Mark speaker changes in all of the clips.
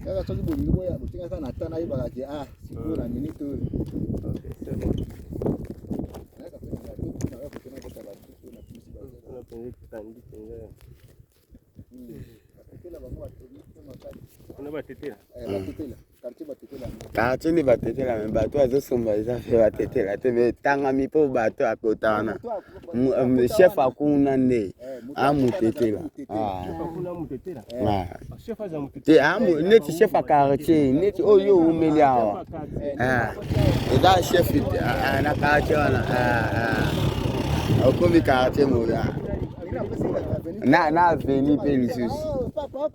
Speaker 1: Kaka soki bolingi boya botinga sana ata na yeba ki sikoyo na nini to.
Speaker 2: OK, c'est bon.
Speaker 1: Kaka pe na to na ko tena kota ba to na pisi ba.
Speaker 2: Na penzi kitandi tenga.
Speaker 1: Batetela bango batebi to makali.
Speaker 2: On va tetela.
Speaker 1: Batetela. Quartier batetela.
Speaker 3: Quartier ni batetela mais bato azosomba eza fe batetela te be tangami po bato akotana. Chef akuna nde amutetela.
Speaker 2: Akuna mutetela. Chef aza mutetela.
Speaker 3: Te amu neti chef quartier neti oyo umelia. Eza chef na quartier wana. Okomi quartier moya. Na veni pe lisusu.
Speaker 2: Papa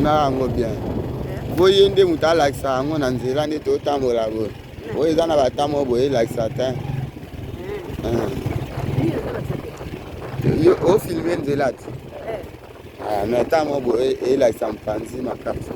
Speaker 3: yango bien. Boye nde muta lakisa yango na nzela nde totambola boye. Oyo eza na batamo boye lakisa te. Yo o filme nzela te. Mais tamo boye elakisa mpanzi makasi.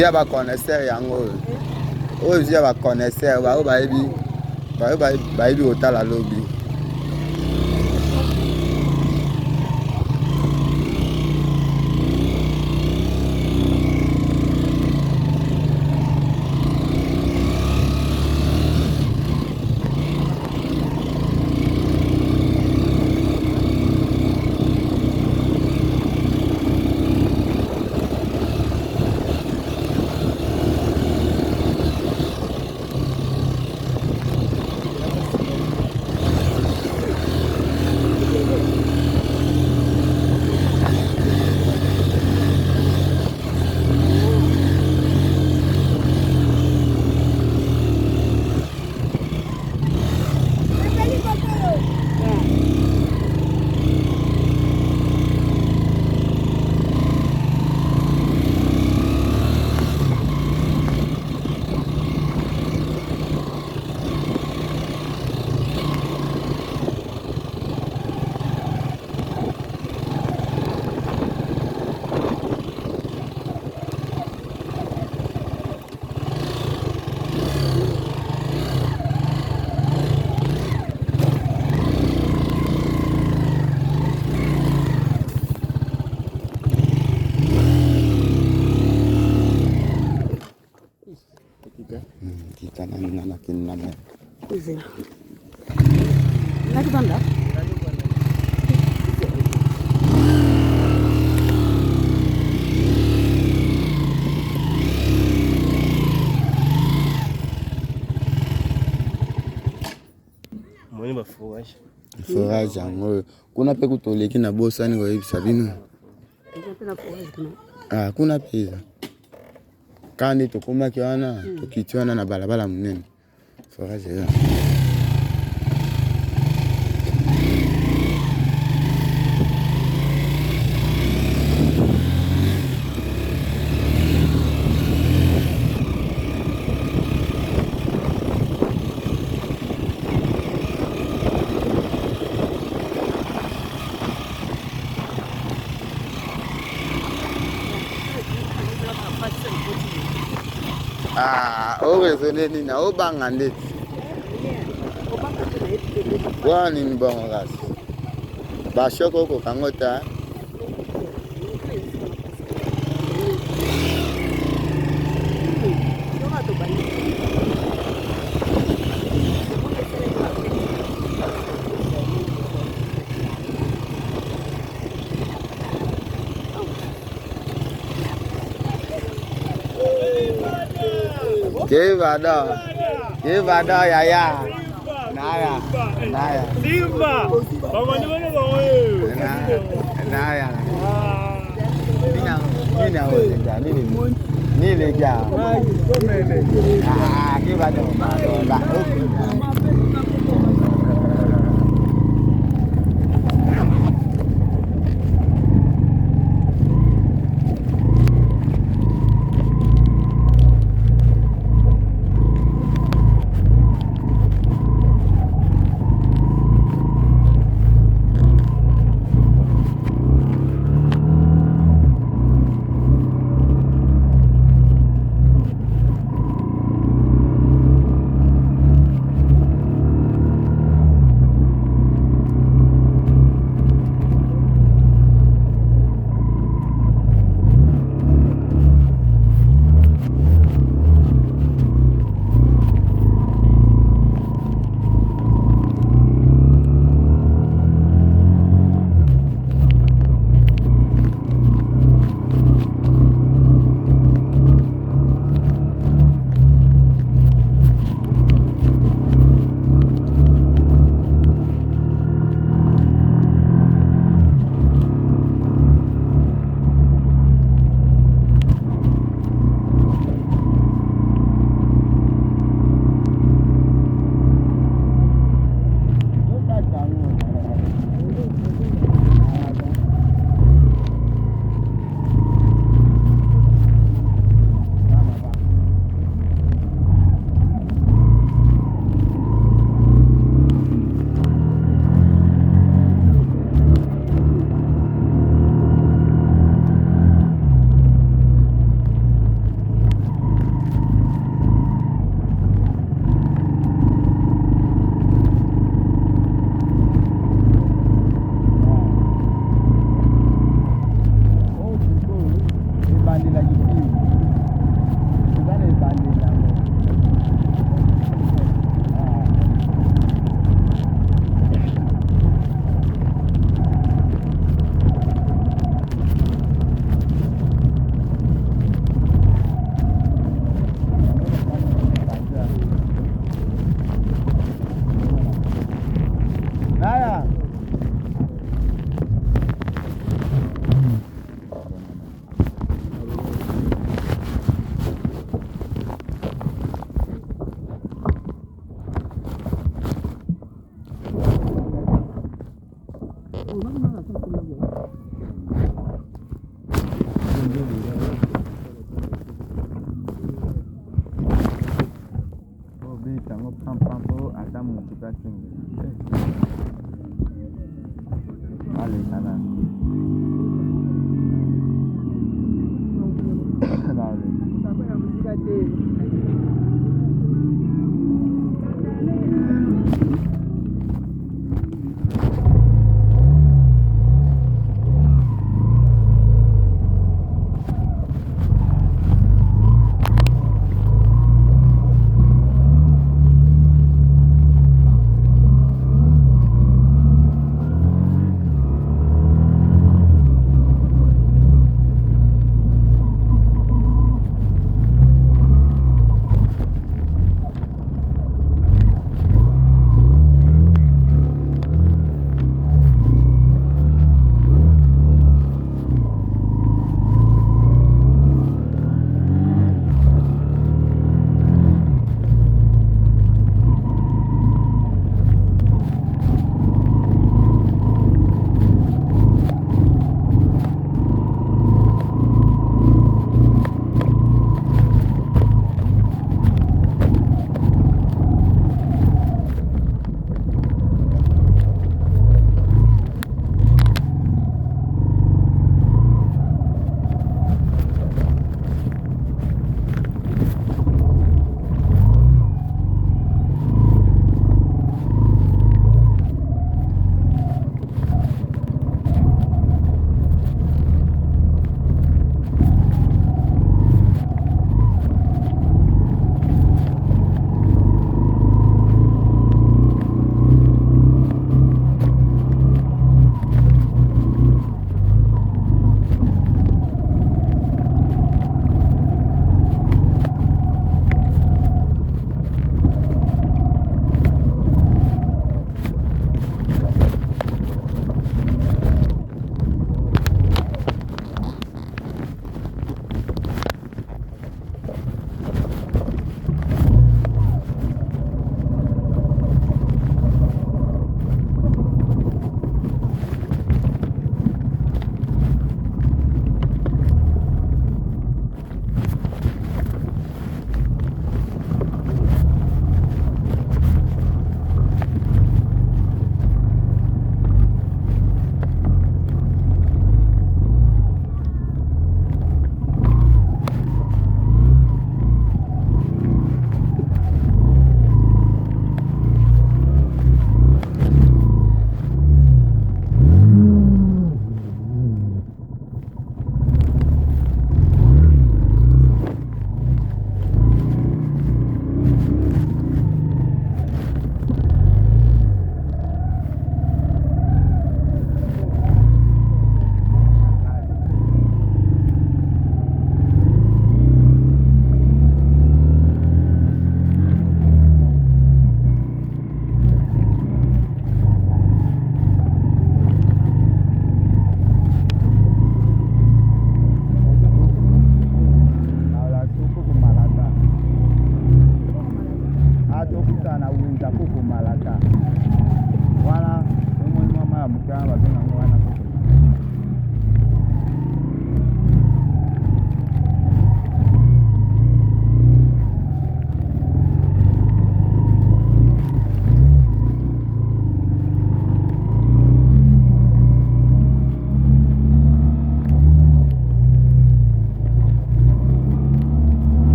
Speaker 3: via ba connaisseur yango o via ba connaisseur ba o ba ebi otala lobby. Kita nanakin naman.
Speaker 4: Lagi banda?
Speaker 2: Mwenye ba forage.
Speaker 3: Forage yango. Kuna pe kutoleki na bosani kwa hivi sabino. Ah, kuna pesa. Kandi tokomaki wana tokitiwana na balabala munene. Forage ya. Owe nini na obanga ndeti. Wani ni bongo kasi. Bashoko ko kangota. Kevada yaya. Naya.
Speaker 2: Simba. Bamani bana ba wewe.
Speaker 3: Naya. Nina wewe nini ja. Kevada mama. Tango pam ata mutu katinga. Ale kana.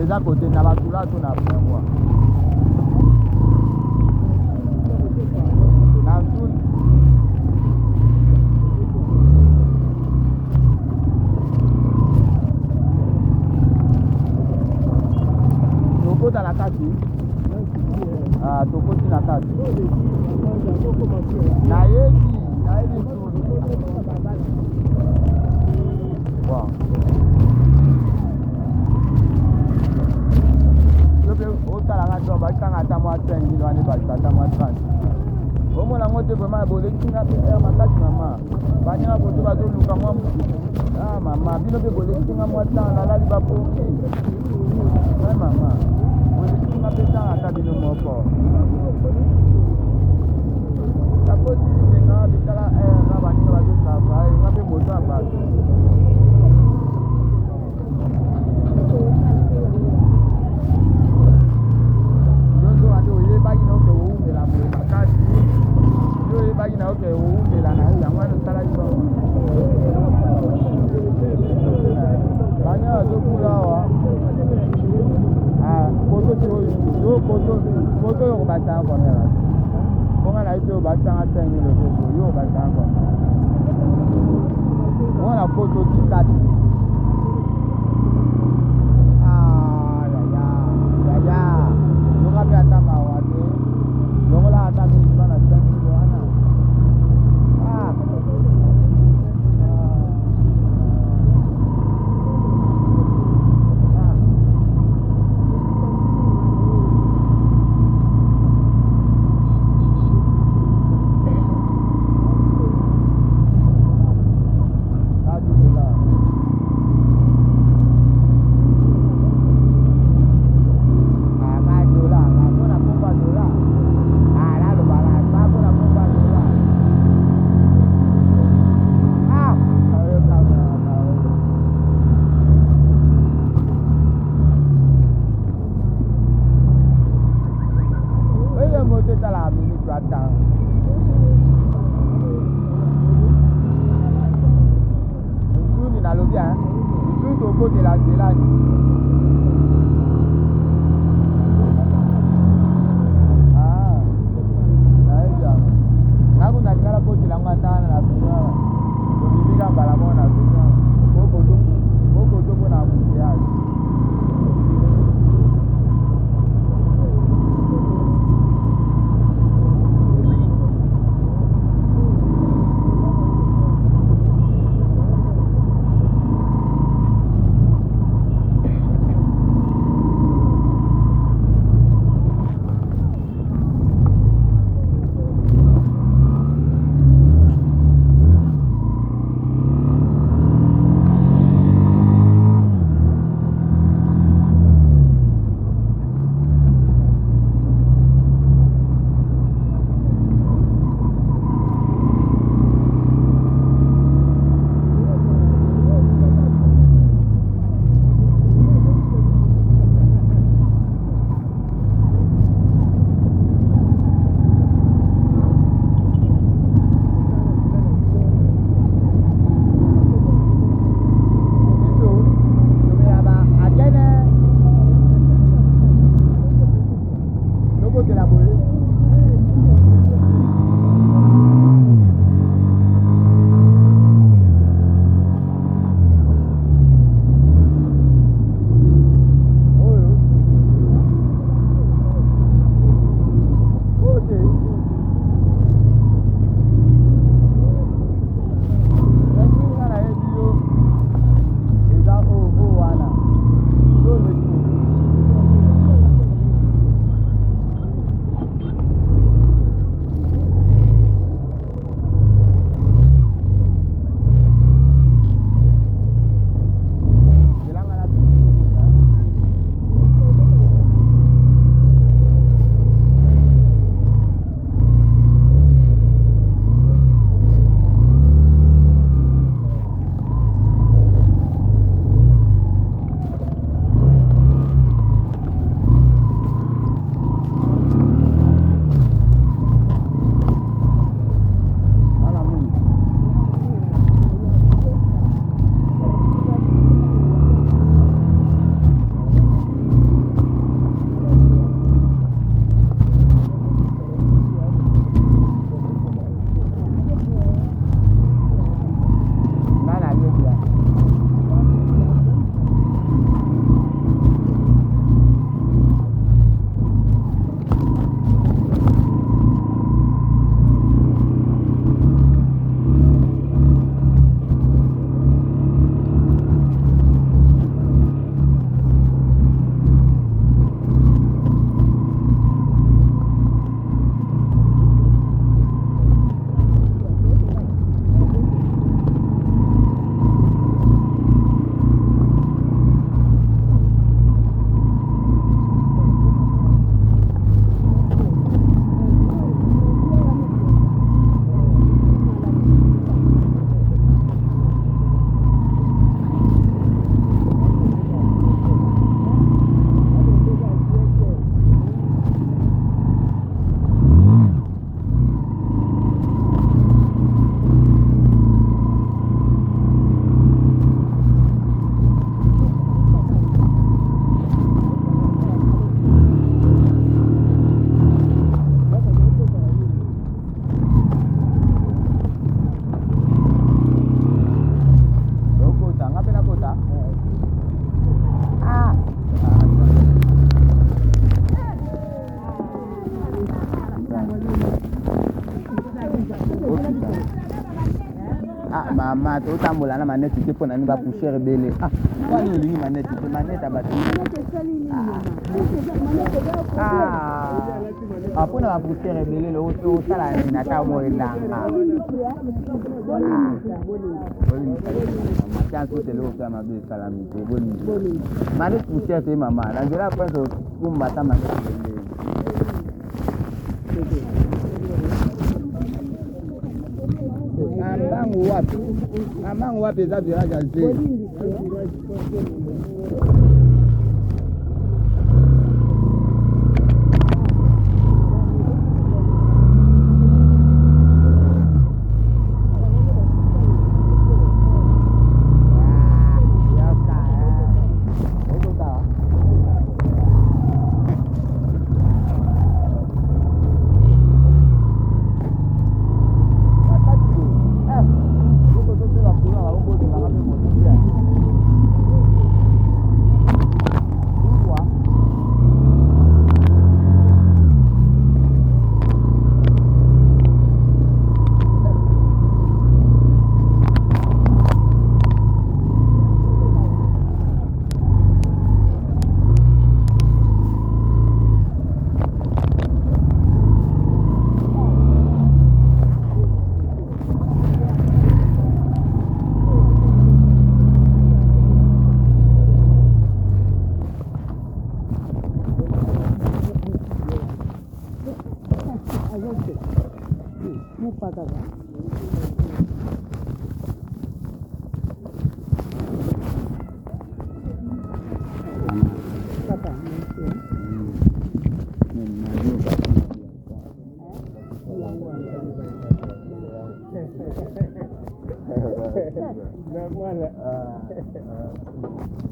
Speaker 3: eza côté na basula to na mwa na tun tokota na kati tokoti na kati nayebi wow. Otala ngato bakanga tamwa 5 ngilwane batamwa 30 omona ngote vraiment bolekinga pe makati mama banyama boto bazoluka mwa mama bino pe bolekinga mwa tanga lali bapoki mama bolekinga pe tanga ta bino moko tapoti nga bitala nga banyama bazoluka nga pe moto abato bagina oke umbela na yango ana sala iso banya azokula wa koto tiro yo koto yo batanga kwa mera bonga na ito batanga 5 000 euros yo batanga kwa ona koto tikati ya longa pe atama wate longa la atama bana 5 000 ana maman totambola na manette te pona ni ba poussière belé ah kwa ni lingi manette te manette abati ah pona ba poussière belé le auto sala ni nata mo elanga Tiens, tout est là, on ma belle calamité. Bonne. Manette poussière, c'est maman. La gueule après, pour me battre, Amang wapi za viraja zi.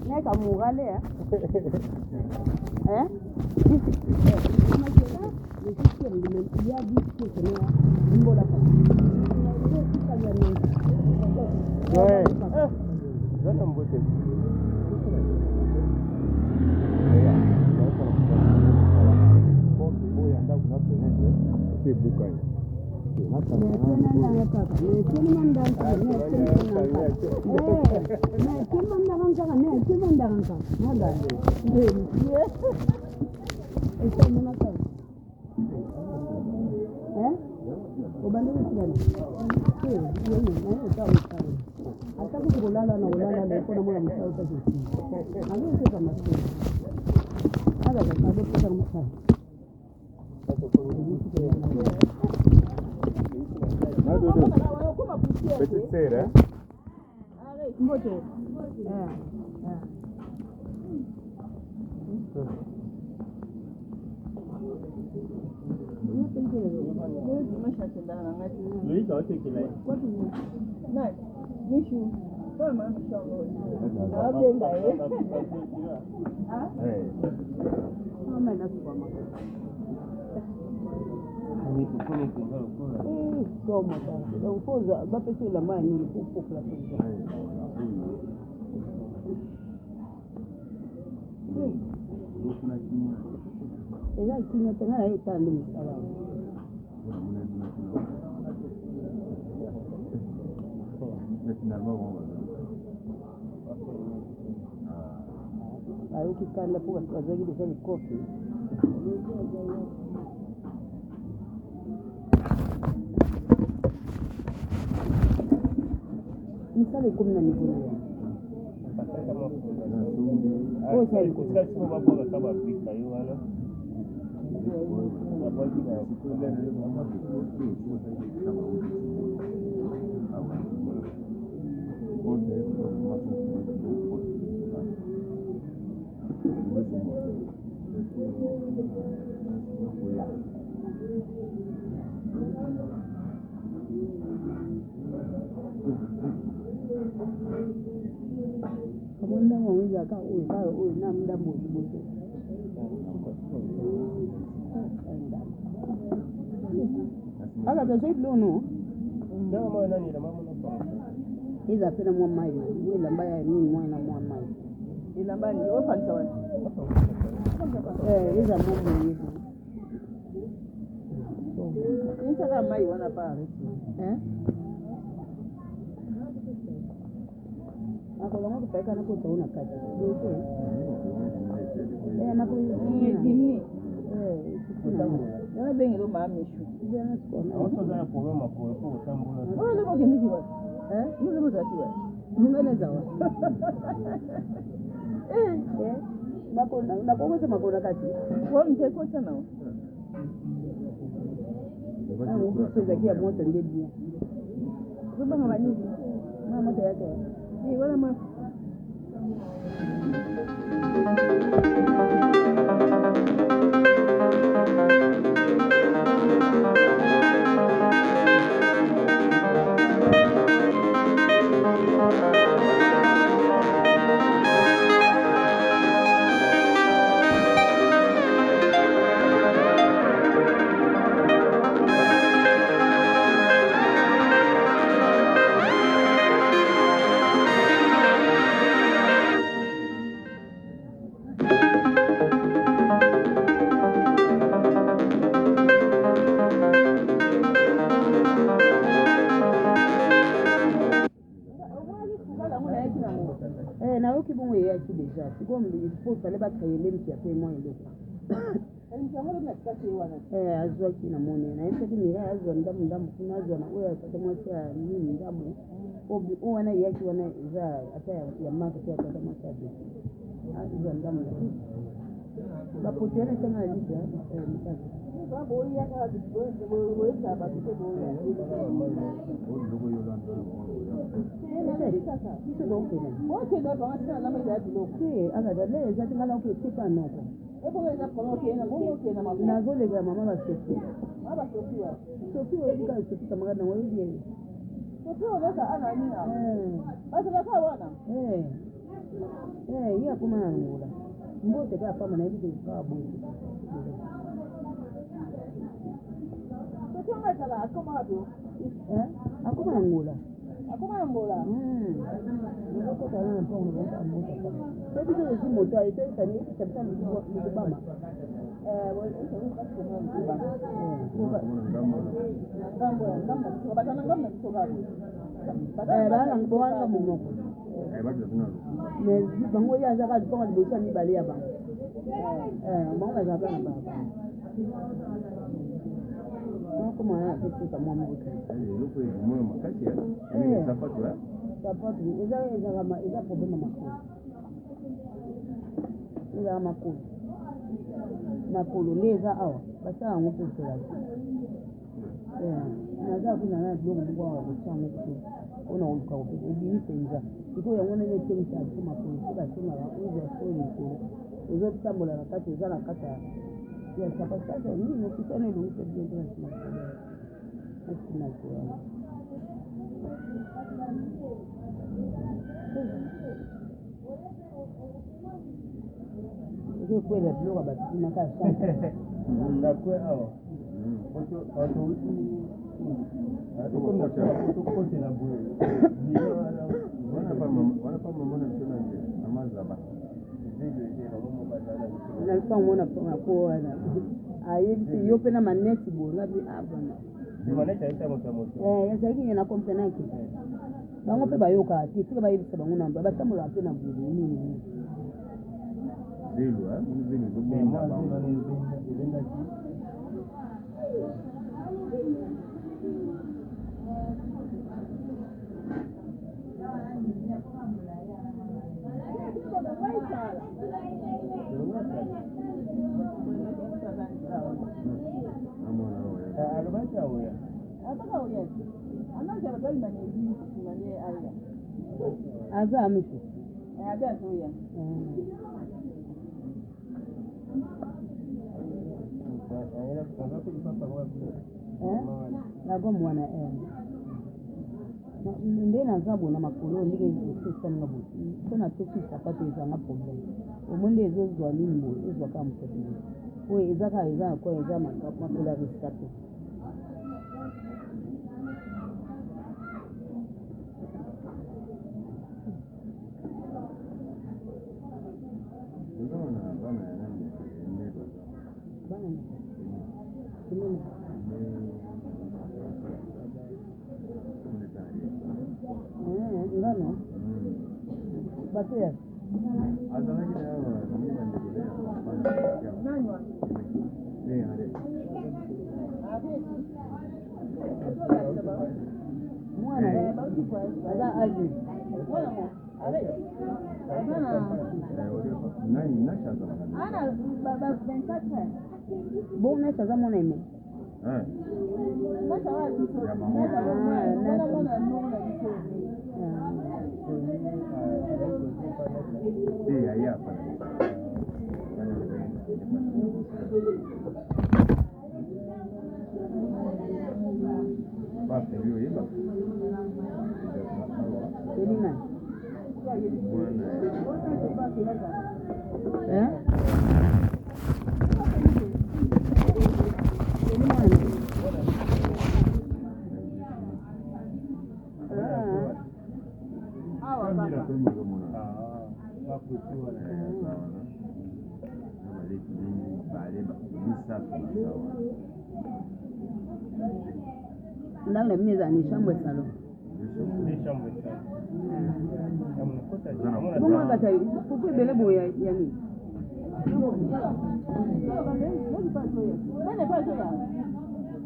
Speaker 4: Này cả mù gan đấy à? Hả?
Speaker 2: Petite sœur, hein? Lui có chuyện gì vậy?
Speaker 4: Này, đi xuống. Tôi mà xong rồi. Ở bên đấy. Hả? Mày đã xuống mà. Como tá? Eu vou usar, vai pensar lá mais no pouco lá. Ela tinha tanga aí tá ali, sabe? Aí que tá lá por causa de aquele copo. Misali 10 na miguu. Oh, sai
Speaker 2: kusikia siku baba kama Afrika hiyo wala. Mabaki na kule ni mama
Speaker 4: Kamanda mwenza ka huyu na muda mmoja. Aga ta shape lono.
Speaker 2: Ndio mama nani na mama na
Speaker 4: Iza pena mwa mai. Ile mbaya ni mwa na mwa mai. Ile mbaya ni ofa sawa. Iza mwa hivi. Insa kama mai wana pale. akolonga kupeka na kutaona kati na
Speaker 2: dimni
Speaker 4: yana bengi lo mami shu yana sikona
Speaker 2: wato za problema ko tambula
Speaker 4: wala ko kimiki wa yule mtu atiwa mungana zawa makona na kwa makona kati kwa mteko sana kusiza kia moto ndebi kuba ngabani mama moto yake ni wala mama na oki bon ya ki déjà c'est comme il faut fallait pas créer les qui a fait moins de azwa ki na mone na yesa ki mira azwa ndamu kuna azwa na oya kata mwasa nini ndamu obi wana yaki wana za ata ya maka kwa kata mwasa bi azwa ndamu ba potere sana lisa mtaka babo ya ka bo ya ba ko bo nazolega mama basofi sofi oyika sofi kamaka nango oyebi ye akoma na ngola mbote kaka fama nayebi tekaa bote akoma na ngola Niko kwa nini mpango unaanza moto sana. Sasa hizo si moto hizo tani kabisa ni kubama. Wewe unataka kusema kubama. Ngambo kwa batana ngambo kutoka. Bana ngboanga mumoko.
Speaker 2: Bado tunalo.
Speaker 4: Mais bango ya zaka kwa libosa ni bale ya bango. Mbona zaka na baba. Comment on a fait ça moi moi.
Speaker 2: Le ko mo makati ya. Sapato
Speaker 4: sapato eza problème makolo. Eza makolo. Makolo leza awa basa yango pesela. Naza kuna na blogo mbwa wa kuchanga kitu. Ona uluka kupita. Ibi penza. Iko yango nene tenisa kwa makolo. Kwa sema la uza kwa uzo tambola na kati za na kata. Ya sapato sasa nini ukitane ndio utabia tena. Hakuna kwa. Ndio kweli bloga basi na kasha.
Speaker 2: Na kwa hao. Watu tukote na bure. Wana mbona tena nje amazaba.
Speaker 4: Na mwana kwa na ayi yope na maneti bora bi abana.
Speaker 2: Zimaneta ita moto.
Speaker 4: Yasa hiki na kompena yake. Bango pe bayoka ati sika bayibisa bango namba batamula ape na buru nini.
Speaker 2: Zelu zelu zobenda bango.
Speaker 4: Aza amishi.
Speaker 5: Ada soya.
Speaker 4: Nago mwana ndena zabo na makolo ndike system ngabo tona toki sapato ezanga problem omonde ezozwa nimbo ezwa kama mtoto we ezaka eza kwa eza makolo ya rescate ngano Akia. Mwana ada aje. Ana baba 24. Bon na sasa mwana ime. Ndang le meza ni chambre salon.
Speaker 2: Ni chambre salon.
Speaker 4: Comment ça t'aille? Pourquoi belle boya yani?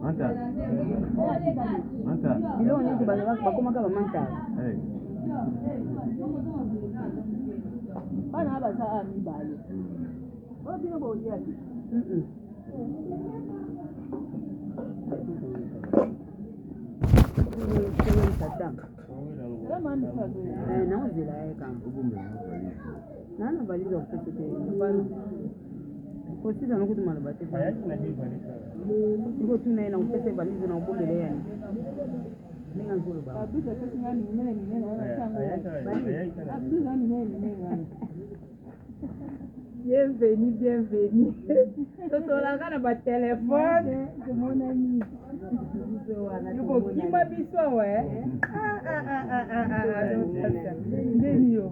Speaker 3: Manta.
Speaker 4: Bilo ni kubanga bakoma kama manta. Bana haba saa mbali. Wapi ngo boya? Nana baliza kupete bana. Kwa sisi anakuta malabati. Niko tunaenda kupete baliza na ubombele yani. Ninga nzuri baba. Kabisa sisi ngani nene na changu. Kabisa nene. Bienvenue. Totolakana ba téléphone. Mon ami. Yuko kimba biso we. Ndeni yo.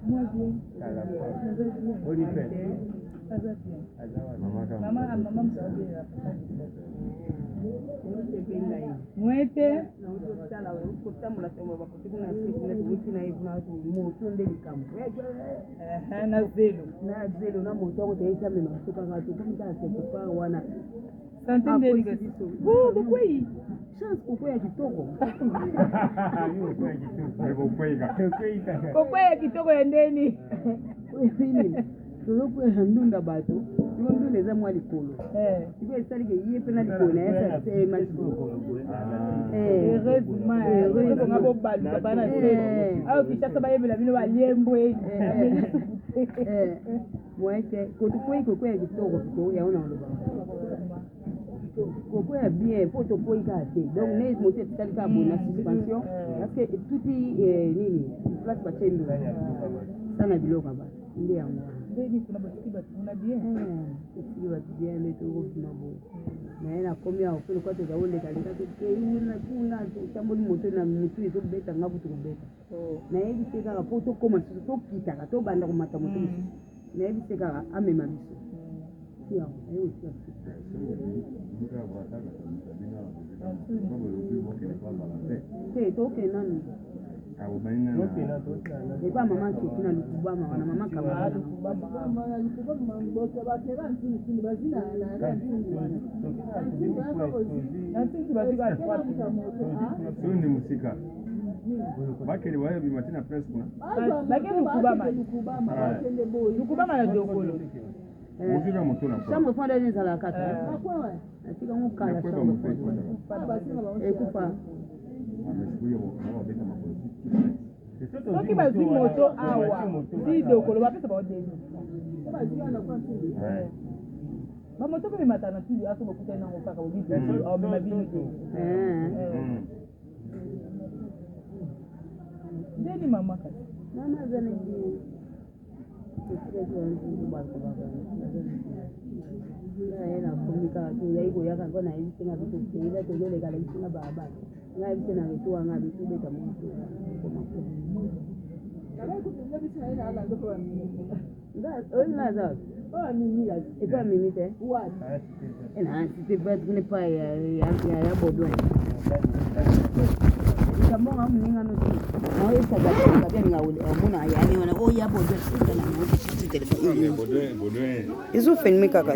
Speaker 4: Moi bien. Mama msaidie. Mwete na utotala wewe kutamula sema bakutikuna siku na wiki na hivi na moto ndeni kama. Na zelo na moto wako taisha mimi kutoka watu kama kwa wana. Sante ndeni kabisa. Kweli. Chance kukwea kitoko. Kukwea kitoko endeni. Wewe Tulokwe handunda bato, ndunde za mwali kolo. Ibe salike yiye pena likona esa sema likolo. Heureusement, ngabo balu bana sema. Au kitaka baye bila bino balembwe. Mwete, kokwe kitoko yaona oloba. Kokwe bien, poto poika ate. Donc ne moté talika bona suspension parce que tout nini, place ba chendo. Sana biloka ba. Ndio yangu. Bedi kuna batikiba tuna bien. Batikiba bien leto kuna bo. Na ina komia ofelo kwa tega wole kalika ke ina kuna tamboli moto na mutu ito beta ngabu to beta. Na hivi tega poto koma to kita to banda kumata moto. Na hivi tega amema biso. Sio, hiyo sio. Toke nani? Kwa mama kuna lukubama wana mama kama lukubama mbote bakera ntini bazina na
Speaker 3: Sundi musika. Bakeli wayo bimatina press kuna.
Speaker 4: Bakeli lukubama na dokolo.
Speaker 3: Muzira mutuna kwa.
Speaker 4: Chambo fanda ni sala kata. Atika ngukala chambo. Ekufa.
Speaker 3: Amesikuyo mwa beta mapolisi.
Speaker 4: Soki bazi moto awa. Si dokolo bapesa ba odeni. Ba moto pe matana tuli aso bokuta na ngokaka obidi au mema bini. Ndeni mama kati. Mama zane ni. Ena kumika tu yaigo yaka ngona hivi tena vitu kile tolele kala hivi na baba. Na hivi tena vitu anga vitu beta mtu. Na wewe kutunza vitu na ila ala ndo kwa mimi. Ona za. Oh mimi ya. Eka mimi te. What? Ena sisi bado ni pa ya bodo. Ikambonga mninga no si. Na wewe sababu kabla ngaule mbona yani wana oh ya bodo sita na mmoja sisi telefoni. Izo film kaka.